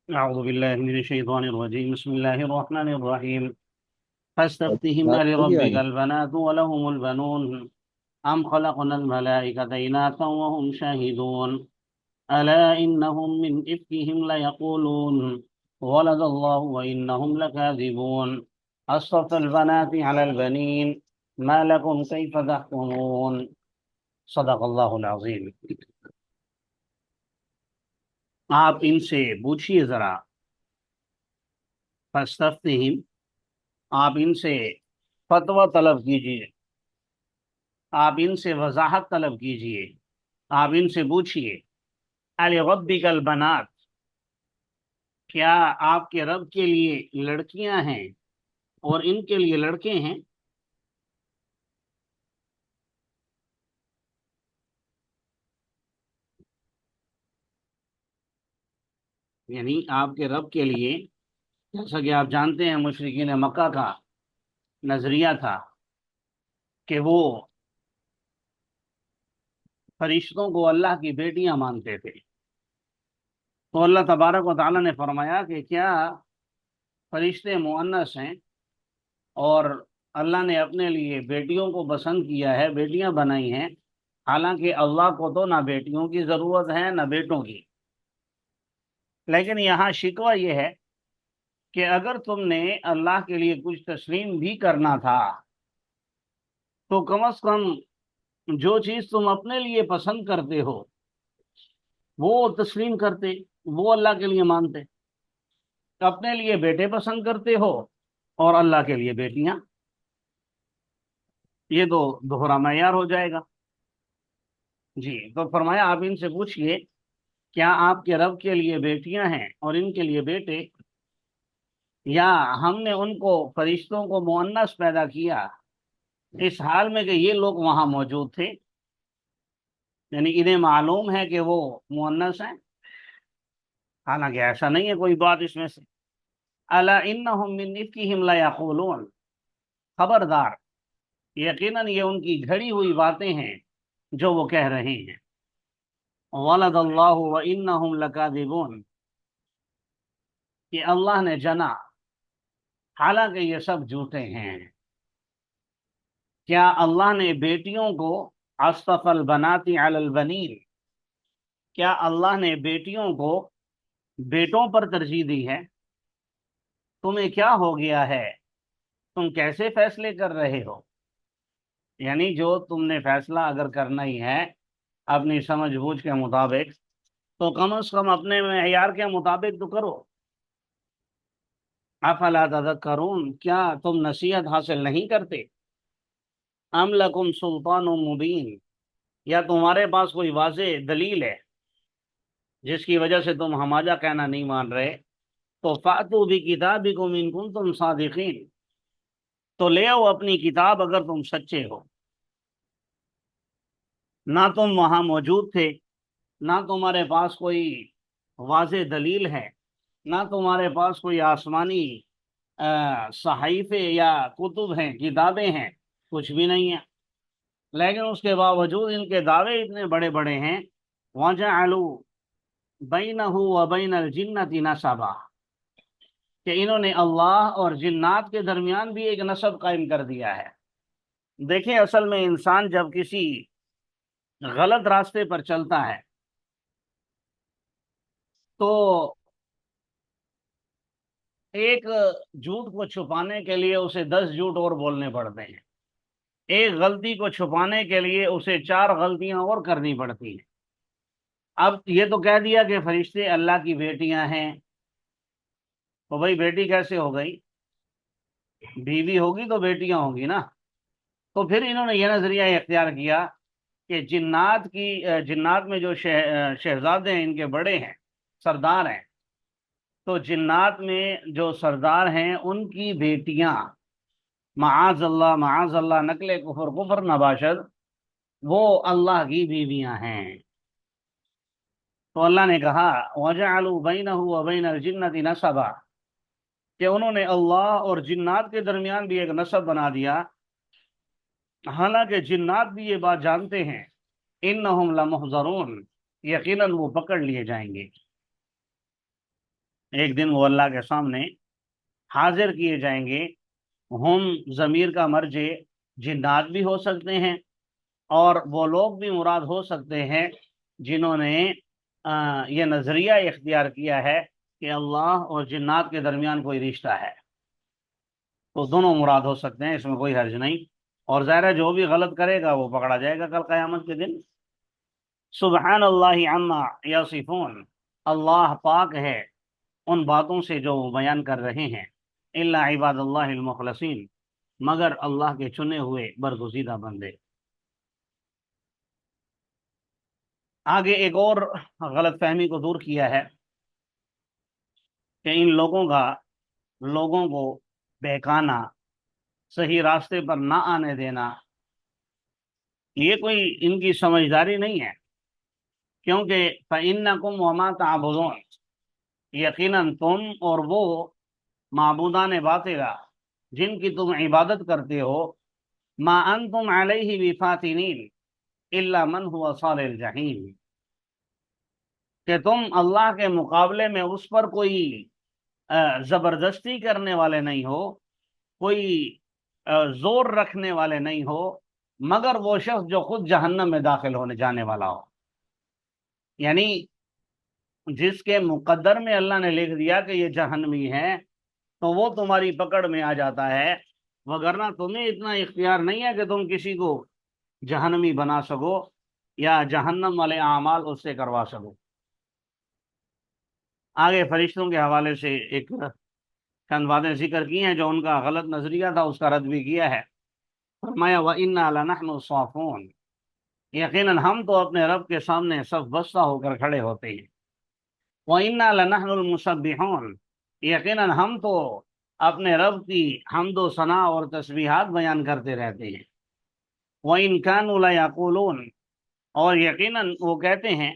أعوذ بالله من الشيطان الرجيم بسم الله الرحمن الرحيم فاستفتهم بات ہوگی لربك آگے. البنات ولهم البنون أم خلقنا الملائكة إناثا وهم شاهدون ألا إنهم من إفكهم ليقولون ولد الله وإنهم لكاذبون أصطفى البنات على البنين ما لكم كيف تحكمون صدق الله العظيم. آپ ان سے پوچھیے ذرا. فاستفتهم، آپ ان سے فتویٰ طلب کیجیے، آپ ان سے وضاحت طلب کیجیے، آپ ان سے پوچھیے الربک البنات، کیا آپ کے رب کے لیے لڑکیاں ہیں اور ان کے لیے لڑکے ہیں؟ یعنی آپ کے رب کے لیے، جیسا کہ آپ جانتے ہیں مشرکین مکہ کا نظریہ تھا کہ وہ فرشتوں کو اللہ کی بیٹیاں مانتے تھے. تو اللہ تبارک و تعالیٰ نے فرمایا کہ کیا فرشتے مؤنث ہیں اور اللہ نے اپنے لیے بیٹیوں کو پسند کیا ہے، بیٹیاں بنائی ہیں، حالانکہ اللہ کو تو نہ بیٹیوں کی ضرورت ہے نہ بیٹوں کی. لیکن یہاں شکوہ یہ ہے کہ اگر تم نے اللہ کے لیے کچھ تسلیم بھی کرنا تھا تو کم از کم جو چیز تم اپنے لیے پسند کرتے ہو وہ تسلیم کرتے، وہ اللہ کے لیے مانتے. اپنے لیے بیٹے پسند کرتے ہو اور اللہ کے لیے بیٹیاں، یہ تو دوہرا معیار ہو جائے گا. جی تو فرمایا آپ ان سے پوچھئے کیا آپ کے رب کے لیے بیٹیاں ہیں اور ان کے لیے بیٹے، یا ہم نے ان کو فرشتوں کو مؤنث پیدا کیا اس حال میں کہ یہ لوگ وہاں موجود تھے، یعنی انہیں معلوم ہے کہ وہ مؤنث ہیں، حالانکہ ایسا نہیں ہے کوئی بات اس میں سے. الا انہم من افکہم لیقولون، خبردار، یقیناً یہ ان کی گھڑی ہوئی باتیں ہیں جو وہ کہہ رہے ہیں. ولد اللہ وانہم لکاذبون، کہ اللہ نے جنا حالانکہ یہ سب جھوٹے ہیں. کیا اللہ نے بیٹیوں کو اصطفى البنات علی البنین، کیا اللہ نے بیٹیوں کو بیٹوں پر ترجیح دی ہے؟ تمہیں کیا ہو گیا ہے، تم کیسے فیصلے کر رہے ہو؟ یعنی جو تم نے فیصلہ اگر کرنا ہی ہے اپنی سمجھ بوجھ کے مطابق تو کم از کم اپنے معیار کے مطابق تو کرو. افلا تذکرون، کیا تم نصیحت حاصل نہیں کرتے؟ ام لکم سلطان مبین، یا تمہارے پاس کوئی واضح دلیل ہے جس کی وجہ سے تم ہمارا کہنا نہیں مان رہے؟ تو فاتو بکتابکم ان کنتم صادقین، تو لے آؤ اپنی کتاب اگر تم سچے ہو. نہ تم وہاں موجود تھے، نہ تمہارے پاس کوئی واضح دلیل ہے، نہ تمہارے پاس کوئی آسمانی صحائف یا کتب ہیں، کتابیں ہیں، کچھ بھی نہیں ہے. لیکن اس کے باوجود ان کے دعوے اتنے بڑے بڑے ہیں. وَجَعَلُوا بَيْنَهُ وَبَيْنَ الْجِنَّةِ نَسَبًا، کہ انہوں نے اللہ اور جنات کے درمیان بھی ایک نسب قائم کر دیا ہے. دیکھیں اصل میں انسان جب کسی غلط راستے پر چلتا ہے تو ایک جھوٹ کو چھپانے کے لیے اسے 10 جھوٹ اور بولنے پڑتے ہیں، ایک غلطی کو چھپانے کے لیے اسے 4 غلطیاں اور کرنی پڑتی ہیں. اب یہ تو کہہ دیا کہ فرشتے اللہ کی بیٹیاں ہیں، تو بھائی بیٹی کیسے ہو گئی؟ بیوی ہوگی تو بیٹیاں ہوں گی نا. تو پھر انہوں نے یہ نظریہ اختیار کیا کہ جنات میں جو شہزادے ہیں، ان کے بڑے ہیں، سردار ہیں، تو جنات میں جو سردار ہیں ان کی بیٹیاں، معاذ اللہ نقل کفر کفر نباشد، وہ اللہ کی بیویاں ہیں. تو اللہ نے کہا وَجَعَلُوا بَيْنَهُ وَبَيْنَ الْجِنَّةِ نَسَبًا، کہ انہوں نے اللہ اور جنات کے درمیان بھی ایک نسب بنا دیا، حالانکہ جنات بھی یہ بات جانتے ہیں. انہم لمحضرون، یقیناً وہ پکڑ لیے جائیں گے. ایک دن وہ اللہ کے سامنے حاضر کیے جائیں گے۔ ہم ضمیر کا مرجع جنات بھی ہو سکتے ہیں، اور وہ لوگ بھی مراد ہو سکتے ہیں جنہوں نے یہ نظریہ اختیار کیا ہے کہ اللہ اور جنات کے درمیان کوئی رشتہ ہے، تو دونوں مراد ہو سکتے ہیں، اس میں کوئی حرج نہیں۔ اور ظاہر ہے جو بھی غلط کرے گا وہ پکڑا جائے گا کل قیامت کے دن۔ سبحان اللہ عما یصفون، اللہ پاک ہے ان باتوں سے جو وہ بیان کر رہے ہیں، الا عباد اللہ المخلصین، مگر اللہ کے چنے ہوئے برگزیدہ بندے۔ آگے ایک اور غلط فہمی کو دور کیا ہے کہ ان لوگوں کو بہکانا، صحیح راستے پر نہ آنے دینا، یہ کوئی ان کی سمجھداری نہیں ہے، کیونکہ فَإِنَّكُمْ وَمَا تَعْبُدُونَ، یقیناً تم اور وہ معبودان باطلہ جن کی تم عبادت کرتے ہو، ما انتم علیہ بفاتنین الا من هو صال الجحیم، کہ تم اللہ کے مقابلے میں اس پر کوئی زبردستی کرنے والے نہیں ہو، کوئی زور رکھنے والے نہیں ہو، مگر وہ شخص جو خود جہنم میں داخل ہونے جانے والا ہو۔ یعنی جس کے مقدر میں اللہ نے لکھ دیا کہ یہ جہنمی ہے تو وہ تمہاری پکڑ میں آ جاتا ہے، وگرنہ تمہیں اتنا اختیار نہیں ہے کہ تم کسی کو جہنمی بنا سکو یا جہنم والے اعمال اس سے کروا سکو۔ آگے فرشتوں کے حوالے سے ایک چند باتیں ذکر کی ہیں جو ان کا غلط نظریہ تھا، اس کا رد بھی کیا ہے۔ فرمایا وَإِنَّا لَنَحْنُ الصَّافُونَ، یقیناً ہم تو اپنے رب کے سامنے صف بستہ ہو کر کھڑے ہوتے ہیں۔ وَإِنَّا لَنَحْنُ الْمُسَبِّحُونَ، یقیناً ہم تو اپنے رب کی حمد و ثنا اور تسبیحات بیان کرتے رہتے ہیں۔ وَإِن كَانُوا لَيَقُولُونَ، اور یقیناً وہ کہتے ہیں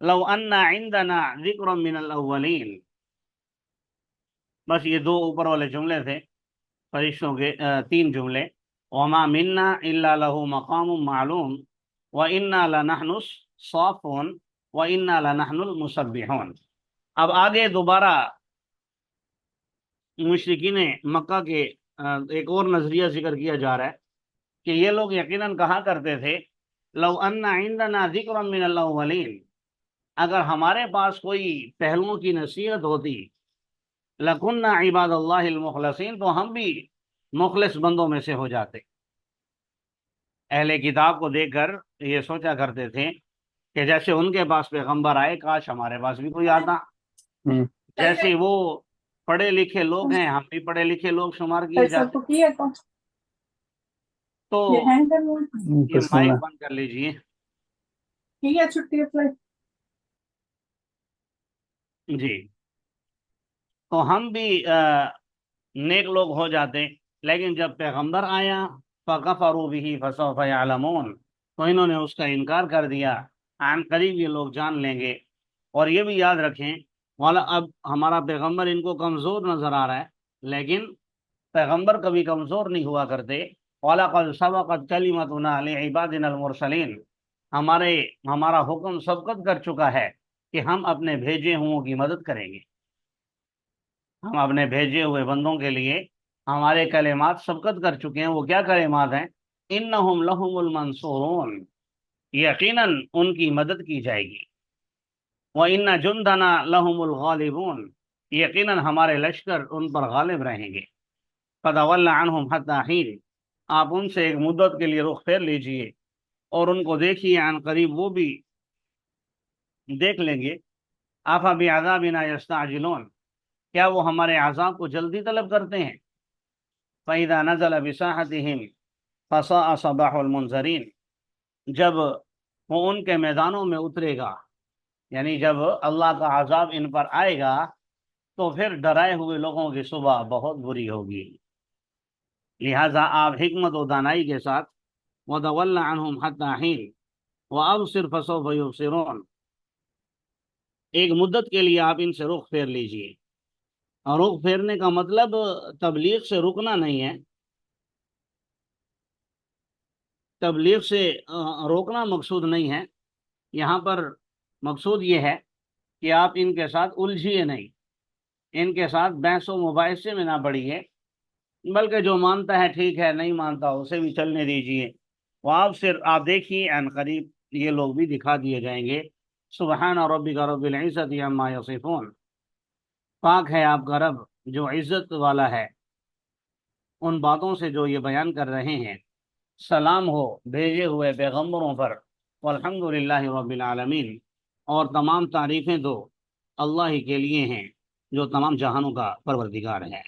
لو ان عندنا ذکر من الاولین، بس یہ دو اوپر والے جملے تھے فرشتوں کے، تین جملے، وما منا الا له مقام معلوم وانا لنحن الصافون وانا لنحن المسبحون۔ اب آگے دوبارہ مشرکین مکہ کے ایک اور نظریہ ذکر کیا جا رہا ہے کہ یہ لوگ یقیناً کہا کرتے تھے لو ان عندنا ذکر من الاولین، اگر ہمارے پاس کوئی پہلوؤں کی نصیحت ہوتی، لَكُنَّا عِبَادَ اللَّهِ الْمُخْلَصِينَ، تو ہم بھی مخلص بندوں میں سے ہو جاتے۔ اہل کتاب کو دیکھ کر یہ سوچا کرتے تھے کہ جیسے ان کے پاس پیغمبر آئے، کاش ہمارے پاس بھی کوئی آتا، جیسے وہ پڑھے لکھے لوگ ہیں ہم بھی پڑھے لکھے لوگ شمار کیے جاتے۔ تو یہ مائک بند کر لیجئے۔ جی، تو ہم بھی نیک لوگ ہو جاتے، لیکن جب پیغمبر آیا فَكَفَرُوا بِهِ فَسَوْفَ يَعْلَمُونَ، تو انہوں نے اس کا انکار کر دیا، عن قریب یہ لوگ جان لیں گے۔ اور یہ بھی یاد رکھیں، والا اب ہمارا پیغمبر ان کو کمزور نظر آ رہا ہے، لیکن پیغمبر کبھی کمزور نہیں ہوا کرتے۔ وَلَقَدْ سَبَقَتْ كَلِمَتُنَا لِعِبَادِنَا الْمُرْسَلِينَ، ہمارا حکم سبقت کر چکا ہے کہ ہم اپنے بھیجے ہوں کی مدد کریں گے، ہم اپنے بھیجے ہوئے بندوں کے لیے ہمارے کلمات سبقت کر چکے ہیں۔ وہ کیا کلمات ہیں؟ انہم لہم المنصورون، یقیناً ان کی مدد کی جائے گی۔ وَإِنَّ جُنْدَنَا لَهُمُ الْغَالِبُونَ، یقیناً ہمارے لشکر ان پر غالب رہیں گے۔ فَتَوَلَّ عَنْهُمْ حَتَّىٰ حِينٍ، آپ ان سے ایک مدت کے لیے رخ پھیر لیجئے اور ان کو دیکھیے، عن قریب وہ بھی دیکھ لیں گے۔ أَفَبِعَذَابِنَا يَسْتَعْجِلُونَ، کیا وہ ہمارے عذاب کو جلدی طلب کرتے ہیں؟ فَإِذَا نَزَلَ بِسَاحَتِهِمْ فَسَاءَ صَبَاحُ الْمُنذَرِينَ، جب وہ ان کے میدانوں میں اترے گا، یعنی جب اللہ کا عذاب ان پر آئے گا تو پھر ڈرائے ہوئے لوگوں کی صبح بہت بری ہوگی۔ لہٰذا آپ حکمت و دانائی کے ساتھ وَتَوَلَّ عَنْهُمْ حَتَّىٰ حِينٍ وَأَبْصِرْ فَسَوْفَ يُبْصِرُونَ، ایک مدت کے لیے آپ ان سے رخ پھیر لیجئے۔ اور رخ پھیرنے کا مطلب تبلیغ سے رکنا نہیں ہے، تبلیغ سے روکنا مقصود نہیں ہے، یہاں پر مقصود یہ ہے کہ آپ ان کے ساتھ الجھیے نہیں، ان کے ساتھ بحث و مباحثے میں نہ پڑیے، بلکہ جو مانتا ہے ٹھیک ہے، نہیں مانتا اسے بھی چلنے دیجیے۔ وہ آپ دیکھیے عن قریب یہ لوگ بھی دکھا دیے جائیں گے۔ سبحان ربک رب العزت عما یصفون، پاک ہے آپ کا رب جو عزت والا ہے ان باتوں سے جو یہ بیان کر رہے ہیں۔ سلام ہو بھیجے ہوئے پیغمبروں پر، والحمد للہ رب العالمین، اور تمام تعریفیں تو اللہ ہی کے لیے ہیں جو تمام جہانوں کا پروردگار ہے۔